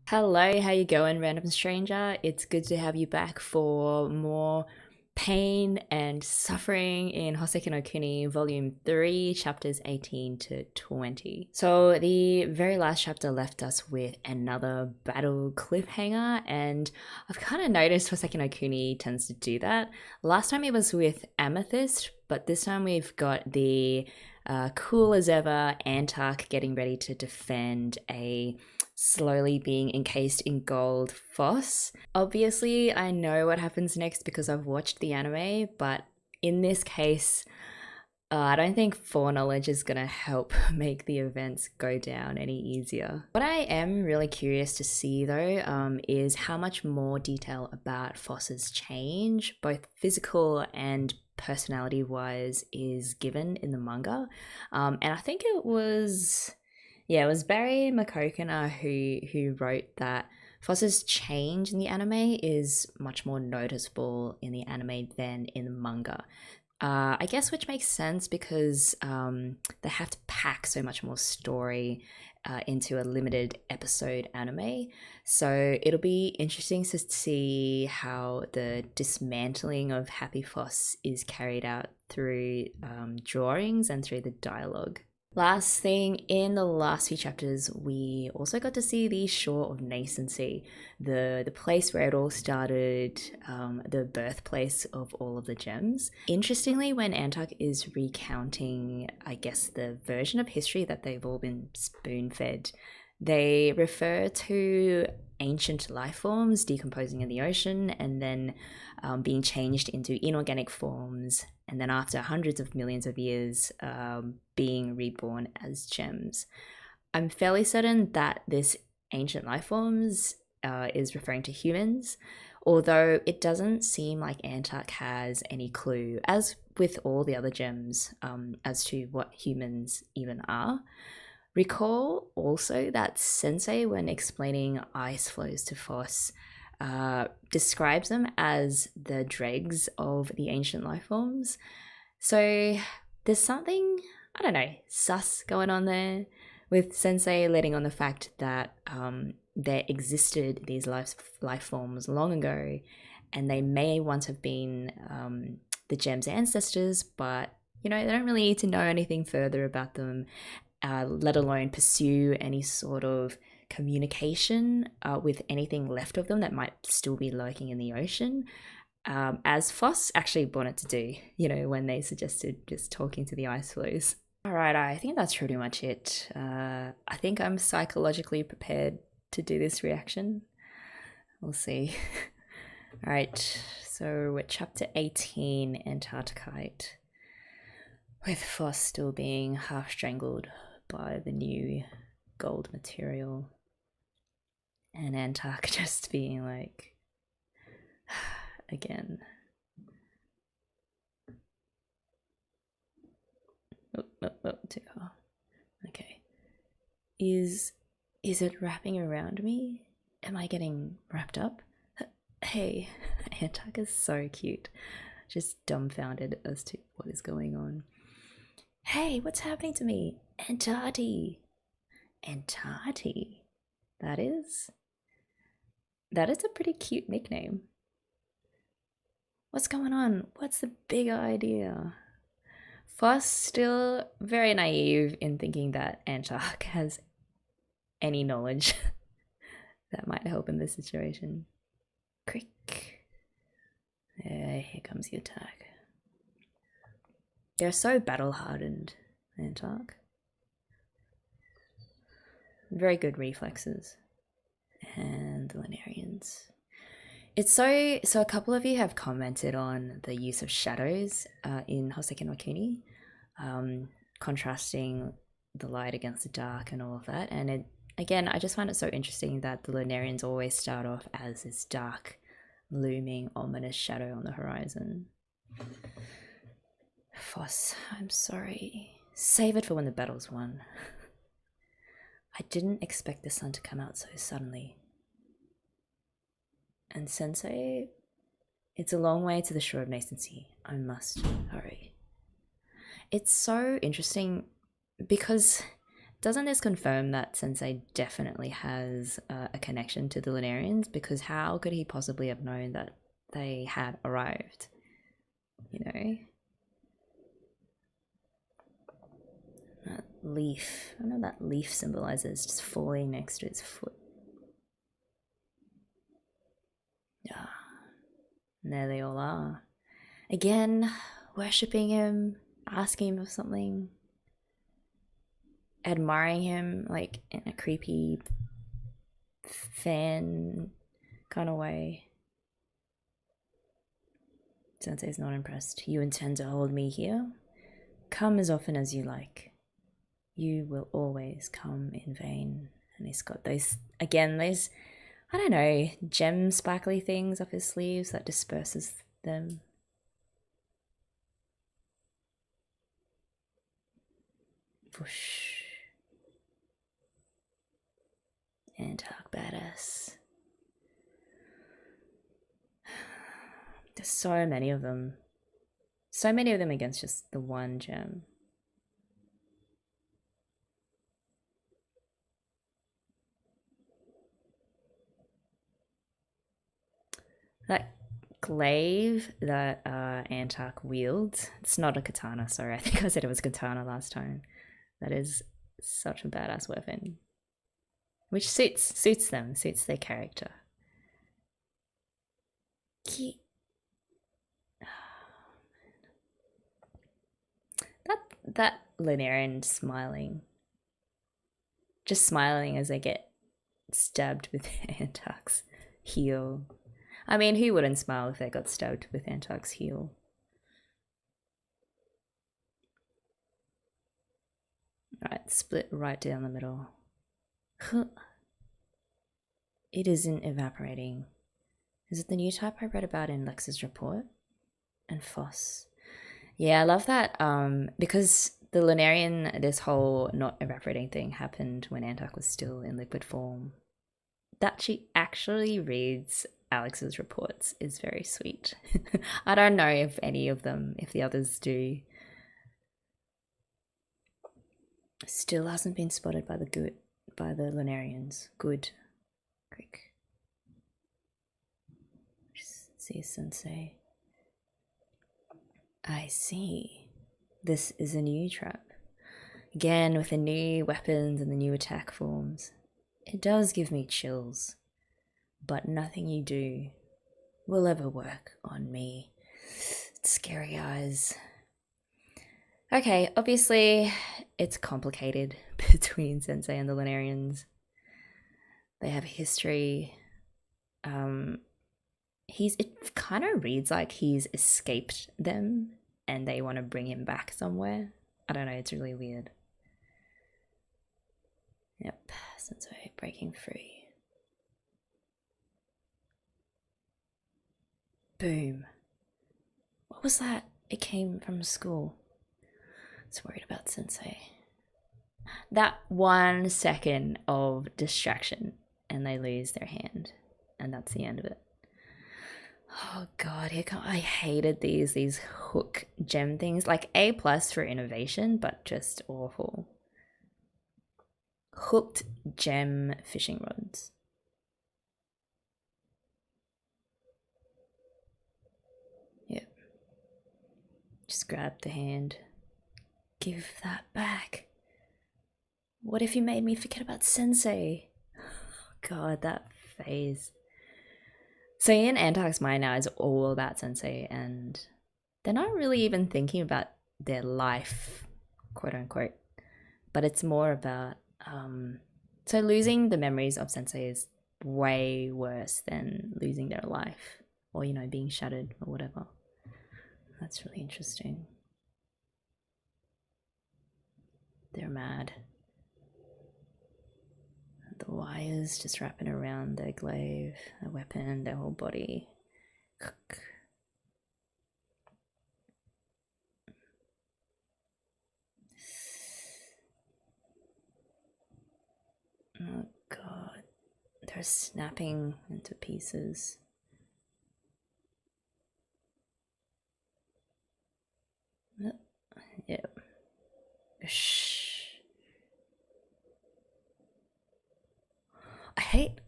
Hello, how you going, random stranger? It's good to have you back for more pain and suffering in Houseki no Kuni Volume 3, chapters 18 to 20. So the very last chapter left us with another battle cliffhanger, and I've kind of noticed Houseki no Kuni tends to do that. Last time it was with Amethyst, but this time we've got the cool as ever Antark getting ready to defend a slowly being encased in gold Phos. Obviously, I know what happens next because I've watched the anime, but in this case, I don't think foreknowledge is going to help make the events go down any easier. What I am really curious to see though is how much more detail about Phos's change, both physical and personality wise, is given in the manga. And I think it was Barry Mckokiner who wrote that Phos's change in the anime is much more noticeable in the anime than in the manga. I guess which makes sense because they have to pack so much more story into a limited episode anime. So it'll be interesting to see how the dismantling of Happy Phos is carried out through drawings and through the dialogue. Last thing, in the last few chapters, we also got to see the shore of Nascency, the place where it all started, the birthplace of all of the gems. Interestingly, when Antark is recounting, I guess, the version of history that they've all been spoon-fed, they refer to ancient life forms decomposing in the ocean and then being changed into inorganic forms, and then after hundreds of millions of years being reborn as gems. I'm fairly certain that this ancient life forms is referring to humans, although it doesn't seem like Antark has any clue, as with all the other gems, as to what humans even are. Recall also that Sensei, when explaining ice flows to Phos, describes them as the dregs of the ancient life forms. So there's something, I don't know, sus going on there with Sensei letting on the fact that there existed these life forms long ago, and they may once have been the gem's ancestors, but they don't really need to know anything further about them, let alone pursue any sort of communication with anything left of them that might still be lurking in the ocean, as Phos actually wanted to do, when they suggested just talking to the ice floes. All right, I think that's pretty much it. I think I'm psychologically prepared to do this reaction. We'll see. All right, so we're chapter 18, Antarcticite, with Phos still being half strangled by the new gold material, and Antark just being like, again. Too far. Okay. Is it wrapping around me? Am I getting wrapped up? Hey, Antark is so cute. Just dumbfounded as to what is going on. Hey, what's happening to me? Antarcti. Antarcti. That is a pretty cute nickname. What's going on? What's the bigger idea? Phos still very naive in thinking that Antark has any knowledge that might help in this situation. Crick. Here comes the attack. They're so battle-hardened, Antark. Very good reflexes. And the Lunarians. It's so a couple of you have commented on the use of shadows in Houseki no Kuni, contrasting the light against the dark and all of that. And again, I just find it so interesting that the Lunarians always start off as this dark, looming, ominous shadow on the horizon. Phos, I'm sorry. Save it for when the battle's won. I didn't expect the sun to come out so suddenly. And Sensei, it's a long way to the shore of Nascency. I must hurry. It's so interesting because doesn't this confirm that Sensei definitely has a connection to the Lunarians? Because how could he possibly have known that they had arrived? You know? That leaf. I don't know what that leaf symbolizes, just falling next to its foot. Yeah. And there they all are. Again, worshipping him, asking him for something, admiring him like in a creepy fan kind of way. Sensei's not impressed. You intend to hold me here? Come as often as you like. You will always come in vain. And he's got those, again, those, I don't know, gem sparkly things up his sleeves that disperses them. Whoosh. Antarc badass. There's so many of them. So many of them against just the one gem. That glaive that Antarc wields, it's not a katana, sorry, I think I said it was katana last time. That is such a badass weapon. Which suits them, suits their character. That Lunarian smiling. Just smiling as they get stabbed with Antarc's heel. I mean, who wouldn't smile if they got stabbed with Antarc's heel? Alright, split right down the middle. It isn't evaporating. Is it the new type I read about in Lex's report? And Phos. Yeah, I love that because the Lunarian, this whole not evaporating thing happened when Antarc was still in liquid form. That she actually reads Alex's reports is very sweet. I don't know if any of them, if the others do. Still hasn't been spotted by the Lunarians. Good. Quick. See Sensei. I see. This is a new trap. Again, with the new weapons and the new attack forms. It does give me chills. But nothing you do will ever work on me. Scary eyes. Okay, obviously it's complicated between Sensei and the Lunarians. They have a history. It kind of reads like he's escaped them and they want to bring him back somewhere. I don't know, it's really weird. Yep, Sensei breaking free. Boom. What was that? It came from school. I was worried about Sensei. That 1 second of distraction and they lose their hand. And that's the end of it. Oh god, I hated these hook gem things. Like A+ for innovation, but just awful. Hooked gem fishing rods. Yep. Just grab the hand. Give that back. What if you made me forget about Sensei? God, that phase. So in Antarc's mind now is all about Sensei, and they're not really even thinking about their life, quote unquote, but it's more about so losing the memories of Sensei is way worse than losing their life, or you know, being shattered or whatever. That's really interesting. They're mad. The wires just wrapping around their glaive, their weapon, their whole body. Oh god, they're snapping into pieces. Yep. Shh. hate,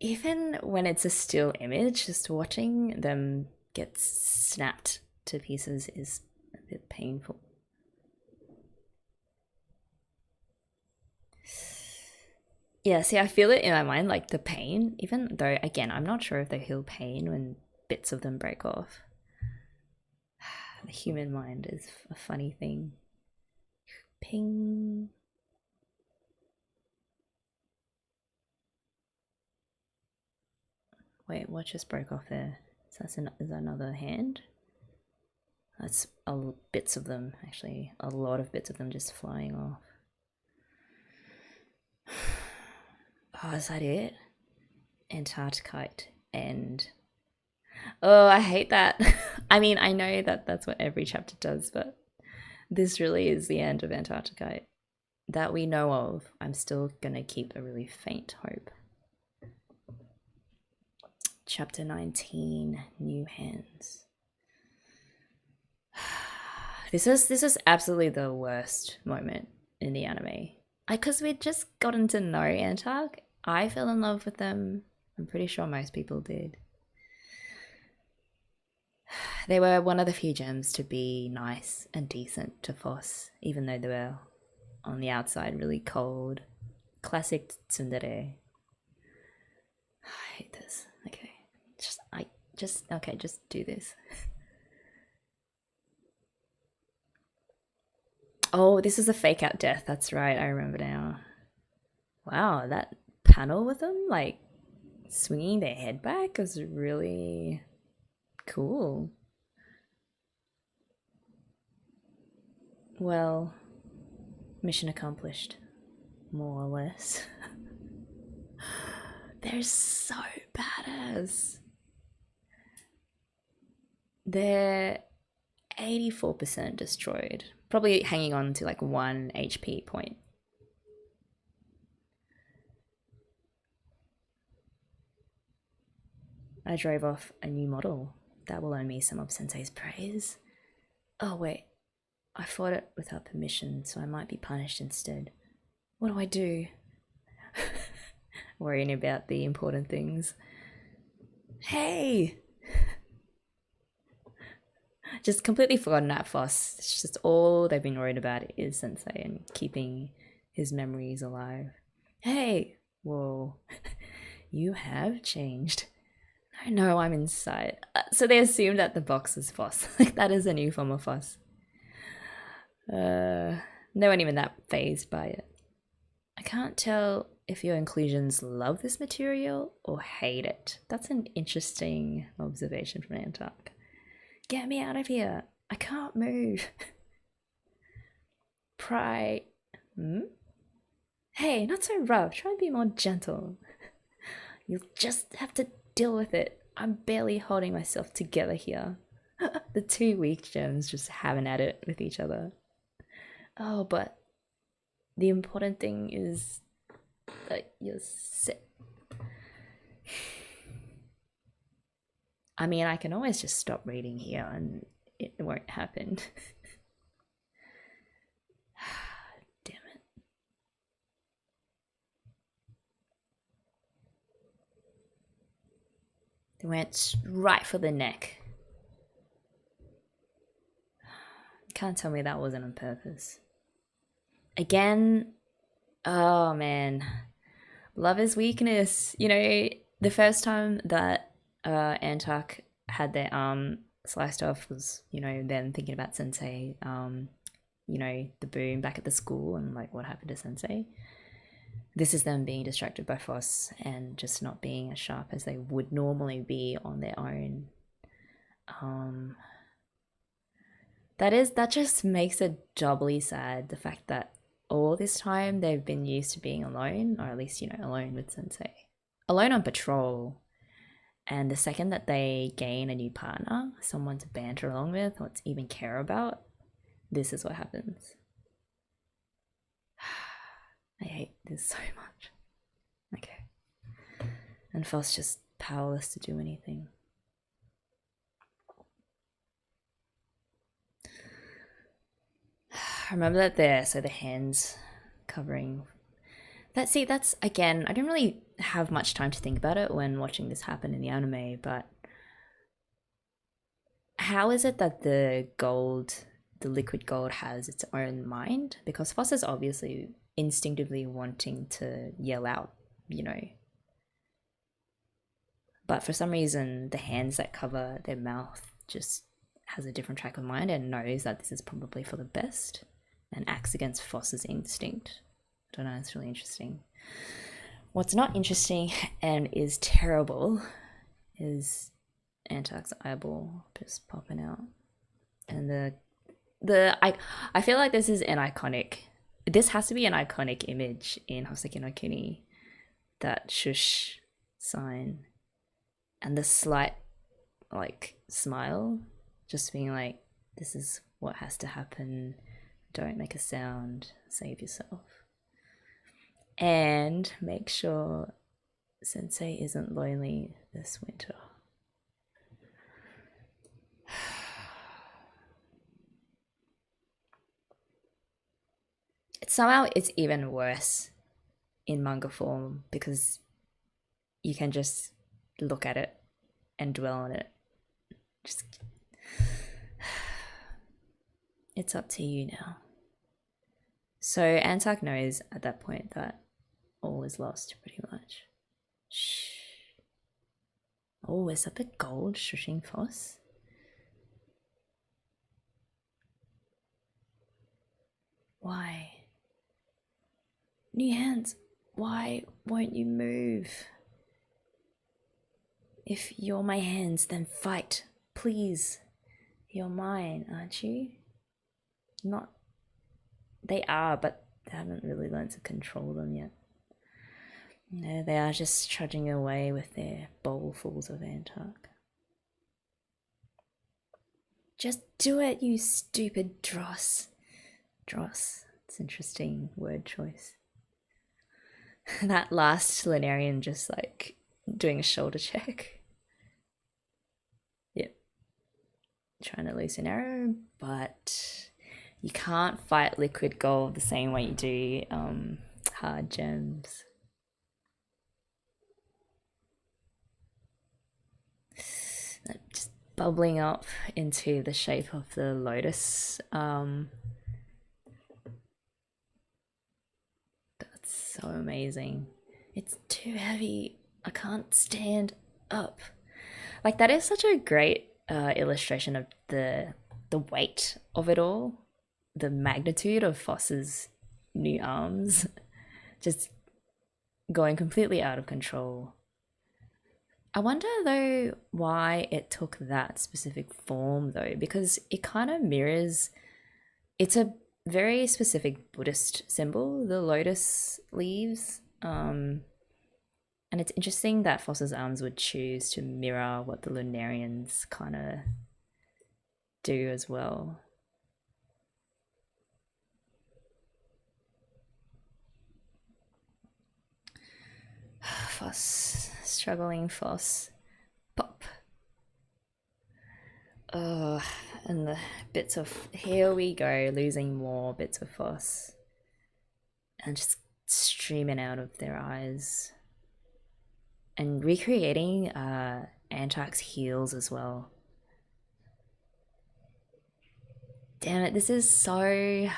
even when it's a still image, just watching them get snapped to pieces is a bit painful. Yeah, see, I feel it in my mind, like the pain, even though, again, I'm not sure if they feel pain when bits of them break off. The human mind is a funny thing. Ping. Wait, what just broke off there? So is that another hand? That's bits of them, actually. A lot of bits of them just flying off. Oh, is that it? Antarcticite and... Oh, I hate that. I mean, I know that that's what every chapter does, but this really is the end of Antarcticite. That we know of. I'm still gonna keep a really faint hope. Chapter 19, New Hands. This is absolutely the worst moment in the anime. Because we'd just gotten to know Antark. I fell in love with them. I'm pretty sure most people did. They were one of the few gems to be nice and decent to Phos, even though they were on the outside really cold. Classic tsundere. I hate this. Okay. Just do this. Oh, this is a fake out death. That's right. I remember now. Wow, that panel with them, like, swinging their head back was really cool. Well, mission accomplished, more or less. They're so badass. They're 84% destroyed, probably hanging on to like 1 HP point. I drove off a new model. That will earn me some of Sensei's praise. Oh wait, I fought it without permission, so I might be punished instead. What do I do? Worrying about the important things. Hey! Just completely forgotten that Phos. It's just all they've been worried about is Sensei and keeping his memories alive. Hey! Whoa. You have changed. No, I'm inside. So they assumed that the box is Phos. Like, that is a new form of Phos. No one even that phased by it. I can't tell if your inclusions love this material or hate it. That's an interesting observation from Antark. Get me out of here. I can't move. Pry. Hey, not so rough. Try and be more gentle. You'll just have to deal with it. I'm barely holding myself together here. The two weak gems just having at it with each other. Oh, but the important thing is that you're sick. I mean, I can always just stop reading here and it won't happen. Damn it. They went right for the neck. Can't tell me that wasn't on purpose. Again, oh man. Love is weakness. You know, the first time that Antark had their arm sliced off was, you know, them thinking about Sensei, you know, the boom back at the school and like what happened to Sensei. This is them being distracted by Phos and just not being as sharp as they would normally be on their own. That just makes it doubly sad, the fact that all this time they've been used to being alone, or at least, you know, alone with Sensei. Alone on patrol. And the second that they gain a new partner, someone to banter along with or to even care about, this is what happens. I hate this so much. Okay. And Phos just powerless to do anything. I remember that there, so the hands covering That's again, I didn't really have much time to think about it when watching this happen in the anime, but how is it that the liquid gold has its own mind? Because Foss is obviously instinctively wanting to yell out, you know. But for some reason, the hands that cover their mouth just has a different track of mind and knows that this is probably for the best and acts against Foss's instinct. I don't know, it's really interesting. What's not interesting and is terrible is Antarc's eyeball just popping out. And I feel like this is an iconic, this has to be an iconic image in Houseki no Kuni, that shush sign and the slight like smile, just being like, this is what has to happen, don't make a sound, save yourself, and make sure Sensei isn't lonely this winter. Somehow it's even worse in manga form because you can just look at it and dwell on it. Just it's up to you now. So Antarc knows at that point that all is lost pretty much. Shh. Oh, is that the gold shushing Foss? Why? New hands, why won't you move? If you're my hands, then fight, please. You're mine, aren't you? Not. They are, but they haven't really learned to control them yet. No, they are just trudging away with their bowlfuls of Antarc. Just do it, you stupid dross. Dross. It's interesting word choice. That last Linarian just like doing a shoulder check. Yep. Trying to loose an arrow, but you can't fight liquid gold the same way you do hard gems. Just bubbling up into the shape of the lotus. That's so amazing. It's too heavy. I can't stand up. Like, that is such a great illustration of the weight of it all, the magnitude of Foss's new arms, just going completely out of control. I wonder though why it took that specific form though, because it kind of mirrors, it's a very specific Buddhist symbol, the lotus leaves. And it's interesting that Foss's arms would choose to mirror what the Lunarians kind of do as well. Foss, struggling Foss. Pop. Oh, and the bits of, here we go, losing more bits of Foss. And just streaming out of their eyes. And recreating Antarc's heels as well. Damn it, this is so...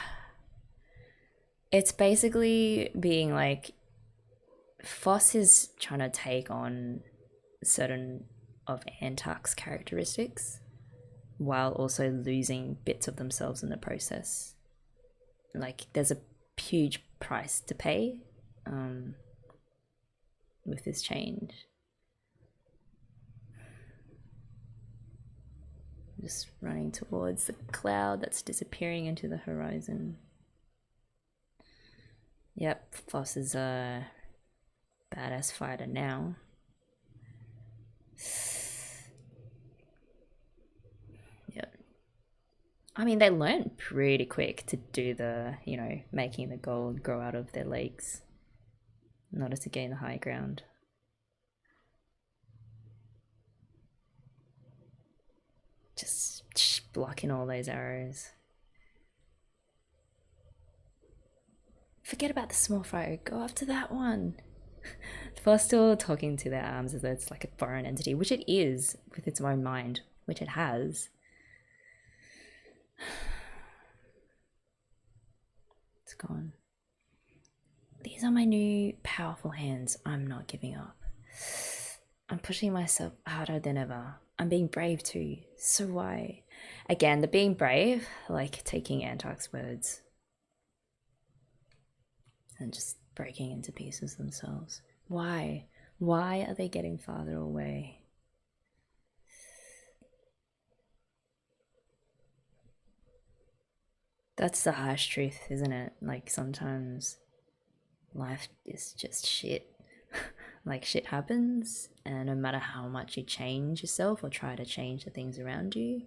It's basically being like, Foss is trying to take on certain of Antarc's characteristics while also losing bits of themselves in the process. Like, there's a huge price to pay with this change. Just running towards the cloud that's disappearing into the horizon. Yep, Foss is a badass fighter now. Yep. I mean, they learned pretty quick to do the, you know, making the gold grow out of their legs in order to gain the high ground. Just blocking all those arrows. Forget about the small fry. Go after that one. Phos still talking to their arms as though it's like a foreign entity, which it is, with its own mind, which it has. It's gone. These are my new powerful hands. I'm not giving up. I'm pushing myself harder than ever. I'm being brave too. So why? Again, the being brave, like taking Antarc's words and just breaking into pieces themselves. Why? Why are they getting farther away? That's the harsh truth, isn't it? Like sometimes life is just shit. Like shit happens, and no matter how much you change yourself or try to change the things around you,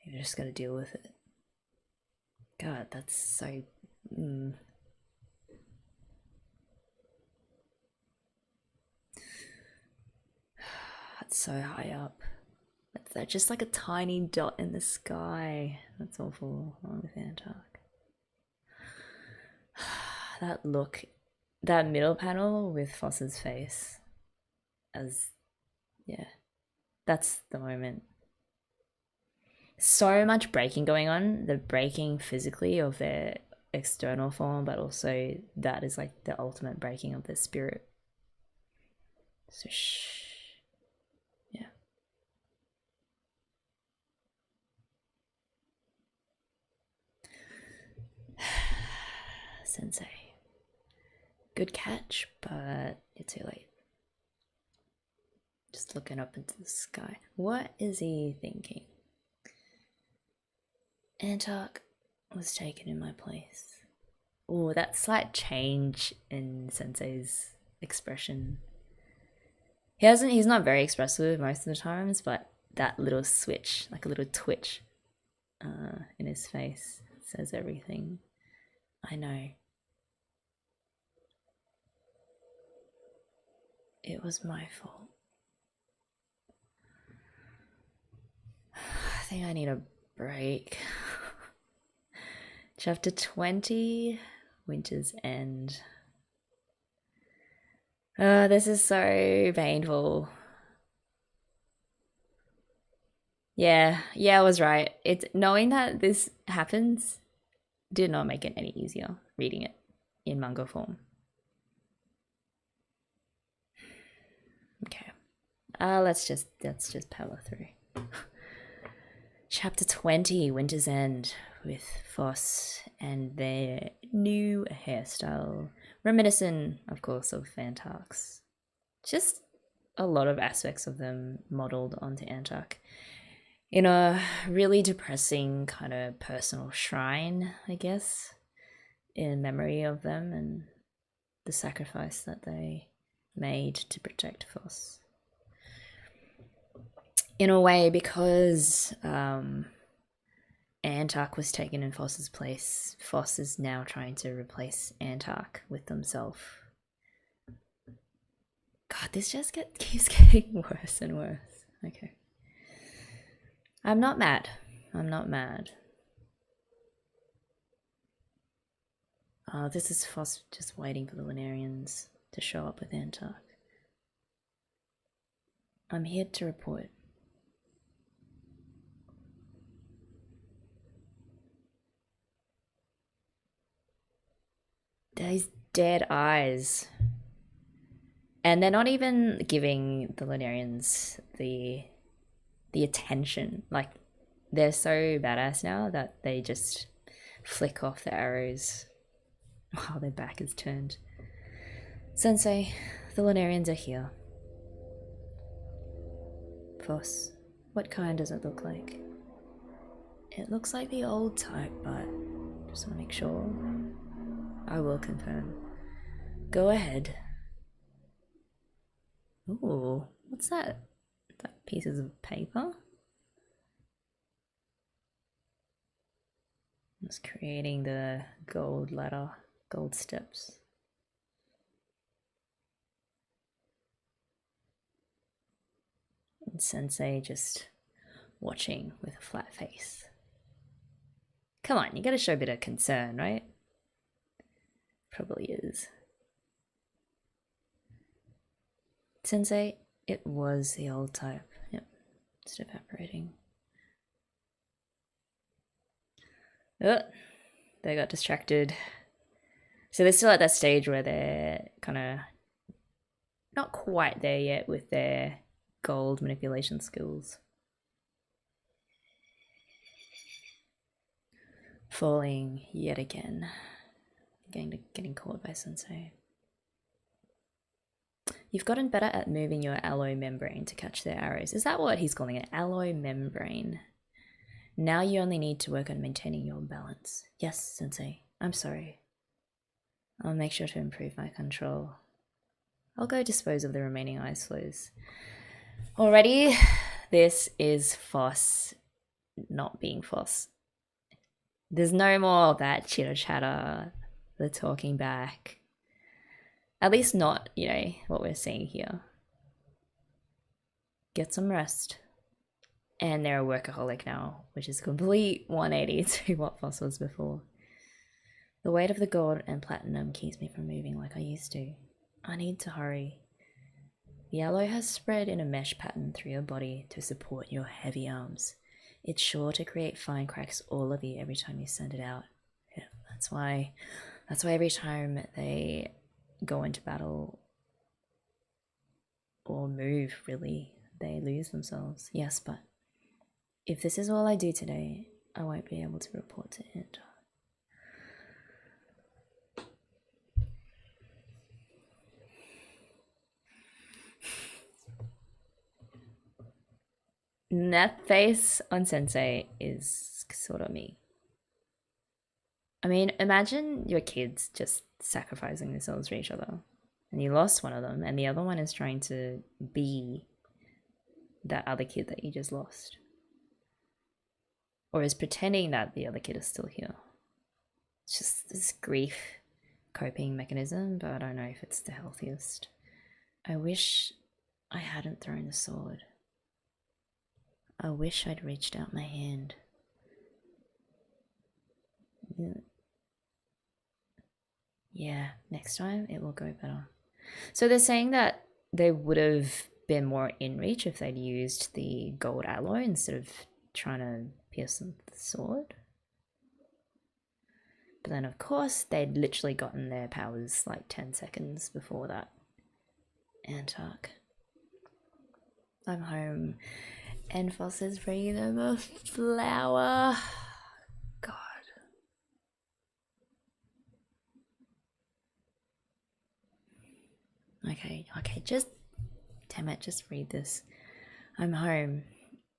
you just gotta deal with it. God, that's so... That's so high up. That's just like a tiny dot in the sky. That's awful. Wrong with Antarc. That look, that middle panel with Phos's face, as yeah, that's the moment. So much breaking going on. The breaking physically of their external form, but also that is like the ultimate breaking of their spirit. So shh. Yeah. Sensei. Good catch, but you're too late. Just looking up into the sky. What is he thinking? Antarc was taken in my place. Oh, that slight change in Sensei's expression. He's not very expressive most of the times, but that little switch, like a little twitch in his face says everything. I know. It was my fault. I think I need a break. Chapter 20, Winter's End. This is so painful. Yeah, I was right. It's knowing that this happens did not make it any easier reading it in manga form. Okay. Let's just power through. Chapter 20, Winter's End, with Phos and their new hairstyle, reminiscent, of course, of Antarc's. Just a lot of aspects of them modelled onto Antarc in a really depressing kind of personal shrine, I guess, in memory of them and the sacrifice that they made to protect Phos. In a way, because Antarc was taken in Phos's place, Phos is now trying to replace Antarc with himself. God, this just keeps getting worse and worse. Okay. I'm not mad. This is Phos just waiting for the Lunarians to show up with Antarc. I'm here to report. These dead eyes. And they're not even giving the Lunarians the attention. Like, they're so badass now that they just flick off the arrows while their back is turned. Sensei, the Lunarians are here. Phos, what kind does it look like? It looks like the old type, but just want to make sure. I will confirm. Go ahead. Ooh, what's that? Is that pieces of paper? It's creating the gold ladder, gold steps. And Sensei just watching with a flat face. Come on, you gotta show a bit of concern, right? Probably is. Sensei, it was the old type. Yep, just evaporating. Oh, they got distracted. So they're still at that stage where they're kind of not quite there yet with their gold manipulation skills. Falling yet again. Getting caught by Sensei. You've gotten better at moving your alloy membrane to catch their arrows. Is that what he's calling it? Alloy membrane. Now you only need to work on maintaining your balance. Yes, Sensei. I'm sorry. I'll make sure to improve my control. I'll go dispose of the remaining ice floes. Already, this is Phos not being Phos. There's no more of that chitter chatter, the talking back. At least not, you know, what we're seeing here. Get some rest. And they're a workaholic now, which is a complete 180 to what Phos was before. The weight of the gold and platinum keeps me from moving like I used to. I need to hurry. The alloy has spread in a mesh pattern through your body to support your heavy arms. It's sure to create fine cracks all over you every time you send it out. Yeah, that's why every time they go into battle or move, really, they lose themselves. Yes, but if this is all I do today, I won't be able to report to it. That face on Sensei is sort of me. I mean, imagine your kids just sacrificing themselves for each other. And you lost one of them, and the other one is trying to be that other kid that you just lost. Or is pretending that the other kid is still here. It's just this grief coping mechanism, but I don't know if it's the healthiest. I wish I hadn't thrown the sword. I wish I'd reached out my hand. Yeah, next time it will go better. So they're saying that they would have been more in reach if they'd used the gold alloy instead of trying to pierce them with the sword. But then of course they'd literally gotten their powers like 10 seconds before that. Antarc. I'm home. And Phos is bringing them a flower. God. Okay, just damn it, just read this. I'm home.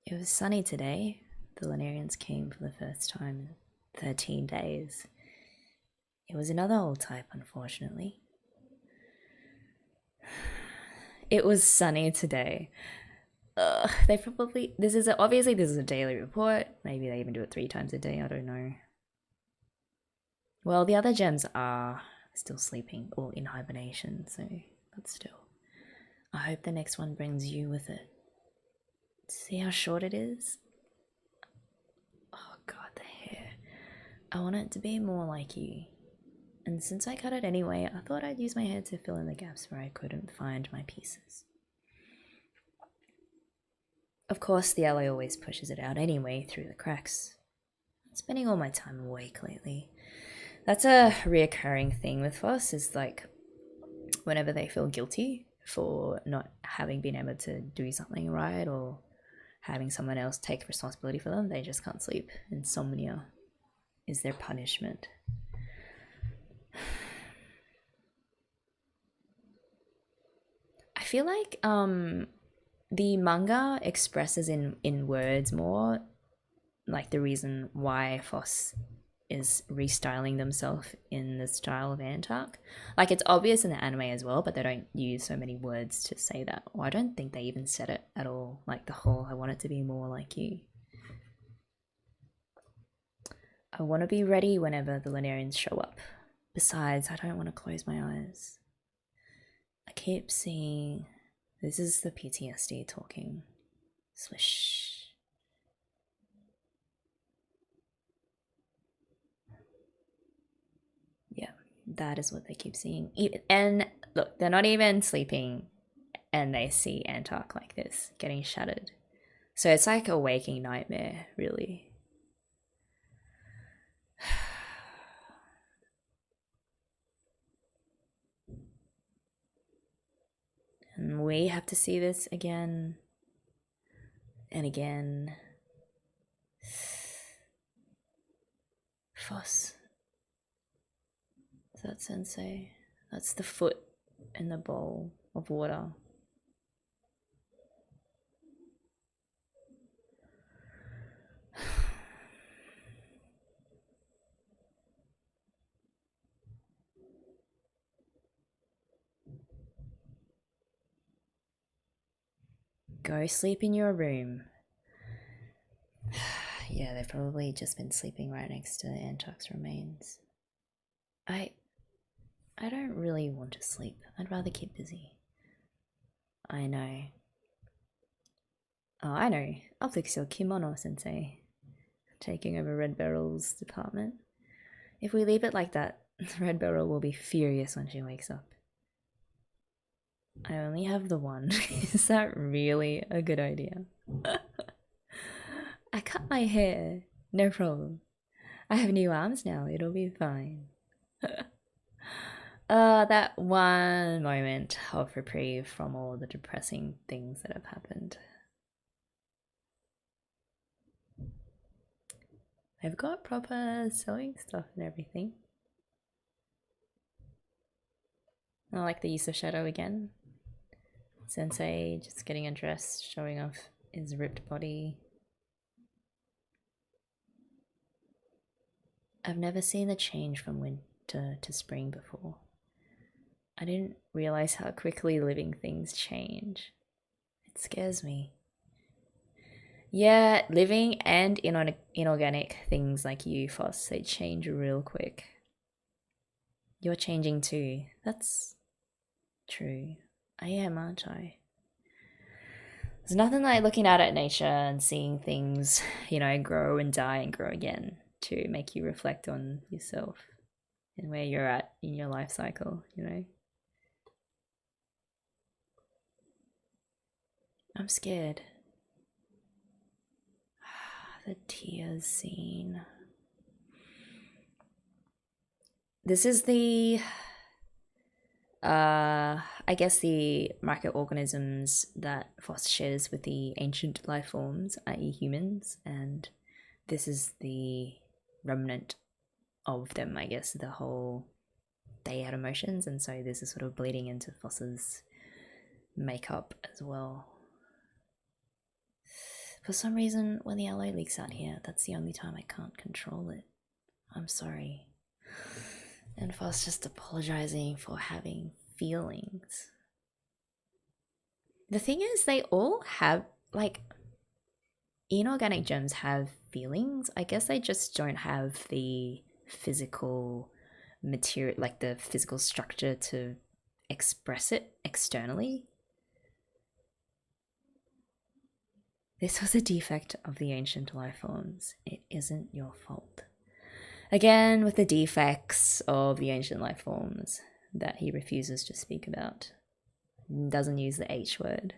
It was sunny today. The Lunarians came for the first time in 13 days. It was another old type, unfortunately. It was sunny today. They probably, obviously this is a daily report. Maybe they even do it 3 times a day, I don't know. Well, the other gems are still sleeping or in hibernation, so, but still. I hope the next one brings you with it. See how short it is? Oh god, the hair. I want it to be more like you. And since I cut it anyway, I thought I'd use my hair to fill in the gaps where I couldn't find my pieces. Of course, the alloy always pushes it out anyway through the cracks. I'm spending all my time awake lately. That's a reoccurring thing with Phos, is like whenever they feel guilty for not having been able to do something right or having someone else take responsibility for them, they just can't sleep. Insomnia is their punishment. I feel like the manga expresses in words more like the reason why Phos is restyling themselves in the style of Antarc. Like it's obvious in the anime as well, but they don't use so many words to say that. Or I don't think they even said it at all. Like the whole, I want it to be more like you. I want to be ready whenever the Lunarians show up. Besides, I don't want to close my eyes. I keep seeing, this is the PTSD talking. Swish. Yeah, That is what they keep seeing. And look, they're not even sleeping and they see Antark like this, getting shattered. So it's like a waking nightmare, really. And we have to see this again and again. Phos. Is that Sensei? That's the foot in the bowl of water. Go sleep in your room. Yeah, they've probably just been sleeping right next to Antark's remains. I don't really want to sleep. I'd rather keep busy. I know. Oh, I know. I'll fix your kimono, Sensei. Taking over Red Barrel's department. If we leave it like that, Red Barrel will be furious when she wakes up. I only have the one. Is that really a good idea? I cut my hair. No problem. I have new arms now. It'll be fine. That one moment of reprieve from all the depressing things that have happened. I've got proper sewing stuff and everything. I like the use of shadow again. Sensei just getting undressed, showing off his ripped body. I've never seen the change from winter to spring before. I didn't realize how quickly living things change. It scares me. Yeah, living and inorganic things like you, Phos, they change real quick. You're changing too. That's true. I am, aren't I? There's nothing like looking out at nature and seeing things, grow and die and grow again to make you reflect on yourself and where you're at in your life cycle, I'm scared. The tears scene. This is the I guess the microorganisms that Phos shares with the ancient life forms, i.e. humans, and this is the remnant of them, I guess. They had emotions, and so this is sort of bleeding into Phos's makeup as well. For some reason, when the aloe leaks out here, that's the only time I can't control it. I'm sorry. And Phos just apologizing for having feelings. The thing is, they all have, inorganic gems have feelings. I guess they just don't have the physical material, the physical structure to express it externally. This was a defect of the ancient life forms. It isn't your fault. Again, with the defects of the ancient life forms that he refuses to speak about. Doesn't use the H word.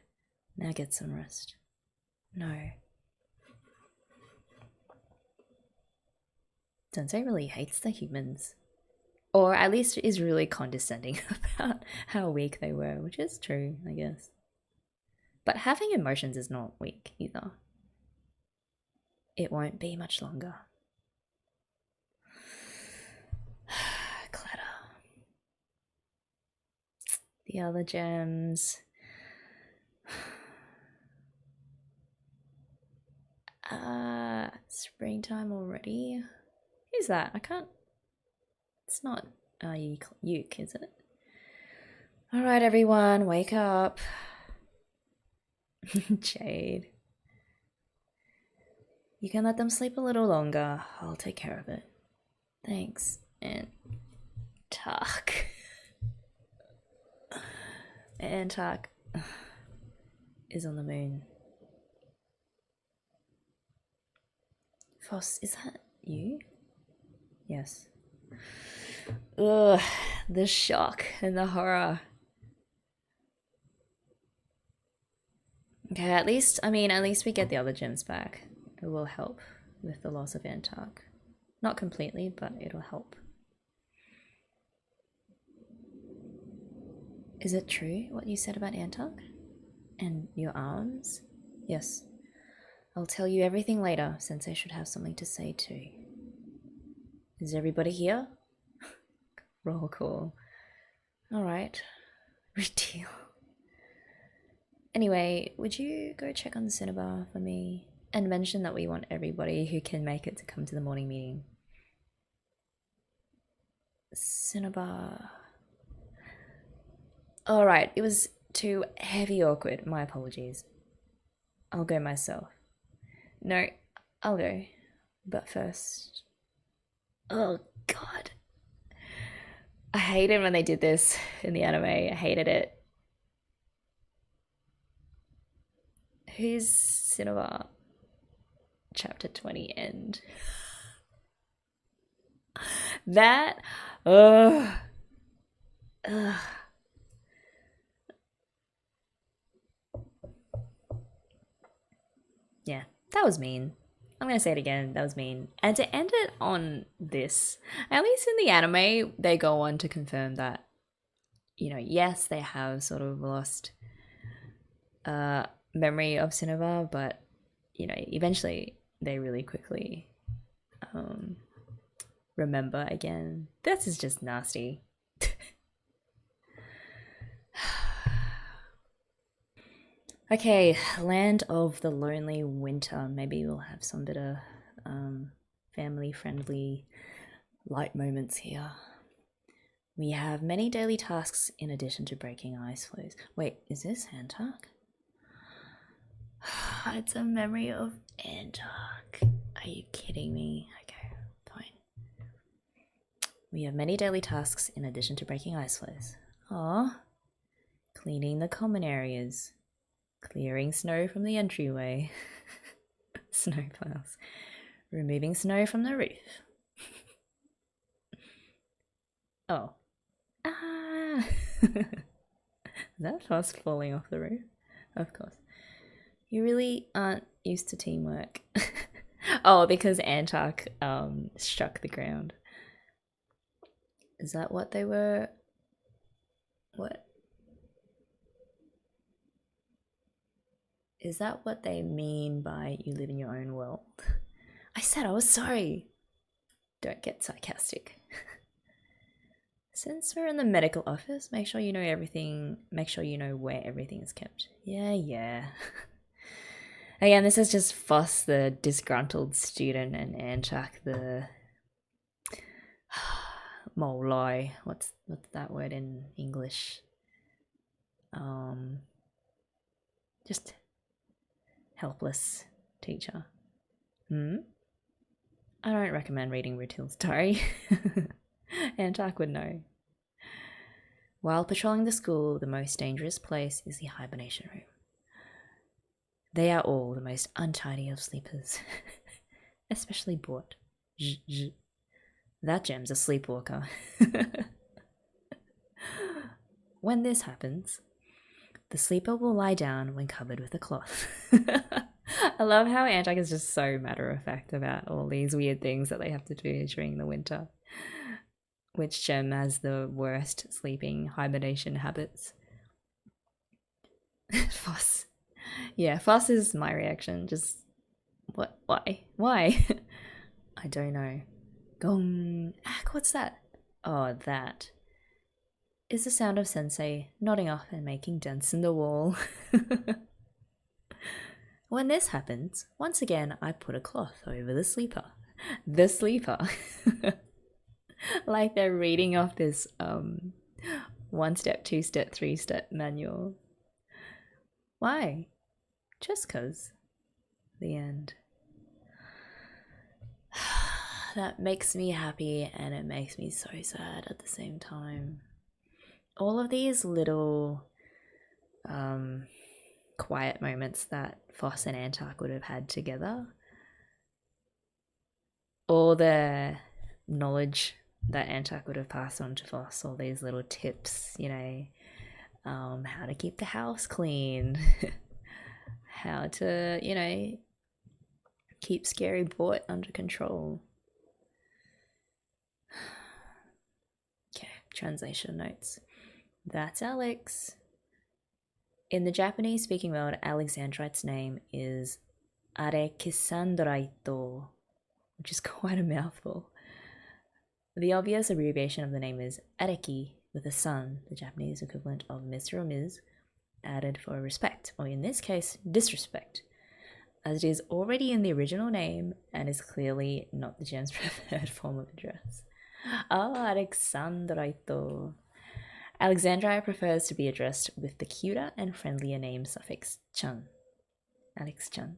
Now get some rest. No. Sensei really hates the humans. Or at least is really condescending about how weak they were, which is true, I guess. But having emotions is not weak either. It won't be much longer. Clatter. The other gems. Springtime already? Who's that? I can't. It's not Yuke, is it? Alright, everyone, wake up. Jade. You can let them sleep a little longer. I'll take care of it. Thanks. And Antark. Antark is on the moon. Phos, is that you? Yes. Ugh, the shock and the horror. Okay, at least we get the other gems back. It will help with the loss of Antark. Not completely, but it'll help. Is it true what you said about Antark? And your arms? Yes. I'll tell you everything later, since I should have something to say too. Is everybody here? Roll call. Alright. Deal. Anyway, would you go check on the cinnabar for me? And mention that we want everybody who can make it to come to the morning meeting. Cinnabar. Alright, it was too heavy awkward. My apologies. I'll go myself. No, I'll go. But first... Oh, God. I hated when they did this in the anime. I hated it. Who's Cinnabar? Chapter 20 end. That... Ugh. Yeah, that was mean. I'm gonna say it again, that was mean. And to end it on this, at least in the anime, they go on to confirm that, you know, yes, they have sort of lost memory of Cinnabar, but, you know, eventually they really quickly remember again. This is just nasty. Okay, Land of the Lonely Winter. Maybe we'll have some bit of family-friendly light moments here. We have many daily tasks in addition to breaking ice floes. Wait, is this Antark? It's a memory of Antark. Are you kidding me? Okay, fine. We have many daily tasks in addition to breaking ice floes. Aw. Cleaning the common areas. Clearing snow from the entryway. Snow plows. Removing snow from the roof. Oh. Ah! Is that Phos falling off the roof? Of course. You really aren't used to teamwork. Oh, because Antark struck the ground. Is that what they were? What? Is that what they mean by you live in your own world? I said I was sorry. Don't get sarcastic. Since we're in the medical office, make sure you know everything. Make sure you know where everything is kept. Yeah. Again, this is just Phos, the disgruntled student, and Antark, the moloi. What's that word in English? Just helpless teacher. I don't recommend reading Rutil's diary. Antark would know. While patrolling the school, the most dangerous place is the hibernation room. They are all the most untidy of sleepers, especially Bort. That gem's a sleepwalker. When this happens, the sleeper will lie down when covered with a cloth. I love how Antark is just so matter-of-fact about all these weird things that they have to do during the winter. Which gem has the worst sleeping hibernation habits? Phos. Yeah, Phos is my reaction. Just, what? Why? I don't know. Gong. What's that? Oh, that is the sound of Sensei nodding off and making dents in the wall. When this happens, once again I put a cloth over the sleeper. The sleeper. Like they're reading off this 1-step, 2-step, 3-step manual. Why? Just 'cause. The end. That makes me happy and it makes me so sad at the same time. All of these little quiet moments that Phos and Antark would have had together, all the knowledge that Antark would have passed on to Phos, all these little tips, you know, how to keep the house clean, how to, you know, keep Scary Bort under control. Okay, translation notes. That's Alex. In the Japanese speaking world, Alexandrite's name is Arekisandrito, which is quite a mouthful. The obvious abbreviation of the name is Areki, with a sun, the Japanese equivalent of Mr. or Ms, added for respect, or in this case, disrespect, as it is already in the original name and is clearly not the gem's preferred form of address. Oh, Alexandrito. Alexandria prefers to be addressed with the cuter and friendlier name suffix chan. Alex Chan.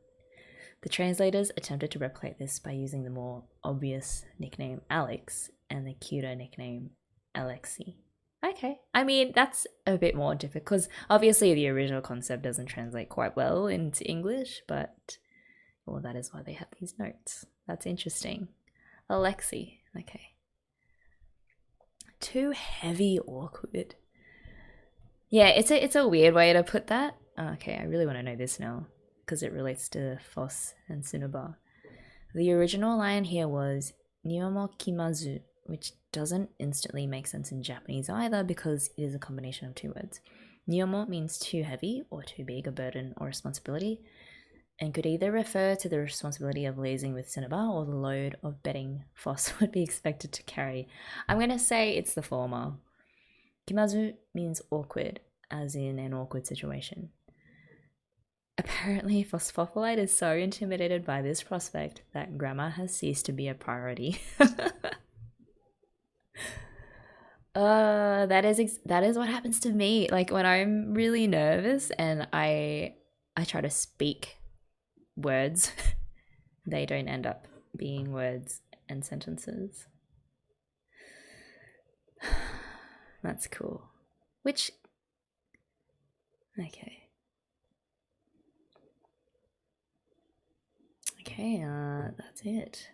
The translators attempted to replicate this by using the more obvious nickname Alex and the cuter nickname Alexi. Okay, I mean, that's a bit more difficult because obviously the original concept doesn't translate quite well into English, but well, that is why they have these notes. That's interesting. Alexi, okay. Too heavy, awkward. Yeah, it's a weird way to put that. Okay, I really want to know this now because it relates to Phos and Cinnabar. The original line here was Nyomo kimazu, which doesn't instantly make sense in Japanese either because it is a combination of two words. Nyomo means too heavy or too big a burden or responsibility, and could either refer to the responsibility of liaising with Cinnabar or the load of betting Phos would be expected to carry. I'm going to say it's the former. Kimazu means awkward, as in an awkward situation. Apparently, Phosphophilite is so intimidated by this prospect that grammar has ceased to be a priority. That is what happens to me. Like when I'm really nervous and I try to speak words, they don't end up being words and sentences. That's cool. Which, okay. Okay, that's it.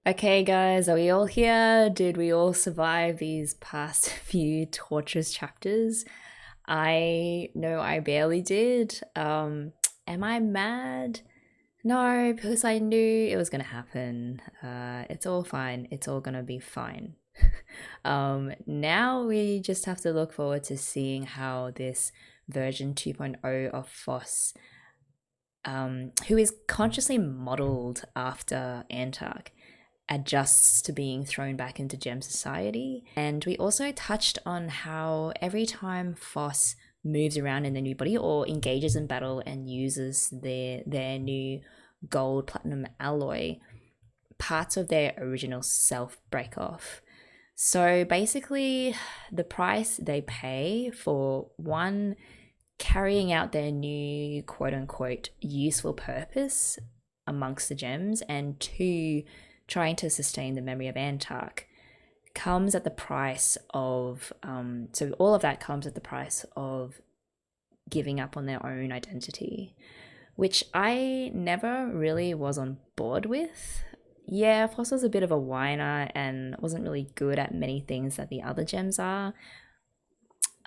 Okay, guys, are we all here? Did we all survive these past few torturous chapters? I know I barely did. Am I mad? No, because I knew it was gonna happen. It's all fine. It's all gonna be fine. Now we just have to look forward to seeing how this version 2.0 of Phos, who is consciously modeled after Antark, adjusts to being thrown back into gem society. And we also touched on how every time Phos moves around in their new body or engages in battle and uses their new gold platinum alloy, parts of their original self break off. So basically, the price they pay for one, carrying out their new quote-unquote useful purpose amongst the gems, and two, trying to sustain the memory of Antark, comes at the price of so all of that comes at the price of giving up on their own identity, which I never really was on board with. Yeah, Phos was a bit of a whiner and wasn't really good at many things that the other gems are,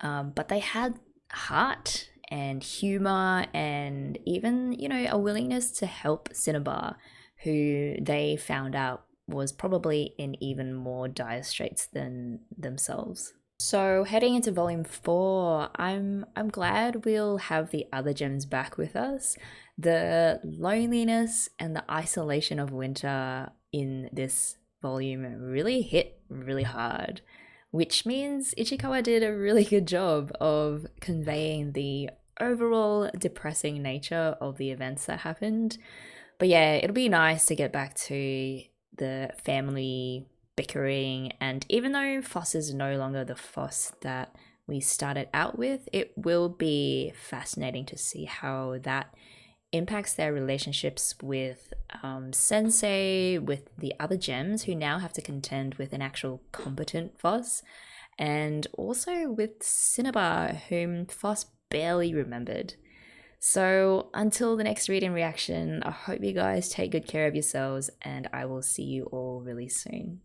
but they had heart and humor and even, you know, a willingness to help Cinnabar, who they found out was probably in even more dire straits than themselves. So heading into volume 4, I'm glad we'll have the other gems back with us. The loneliness and the isolation of winter in this volume really hit really hard, which means Ichikawa did a really good job of conveying the overall depressing nature of the events that happened. But yeah, it'll be nice to get back to the family bickering, and even though Phos is no longer the Phos that we started out with, it will be fascinating to see how that impacts their relationships with Sensei, with the other gems who now have to contend with an actual competent Phos, and also with Cinnabar, whom Phos barely remembered. So until the next read and reaction, I hope you guys take good care of yourselves, and I will see you all really soon.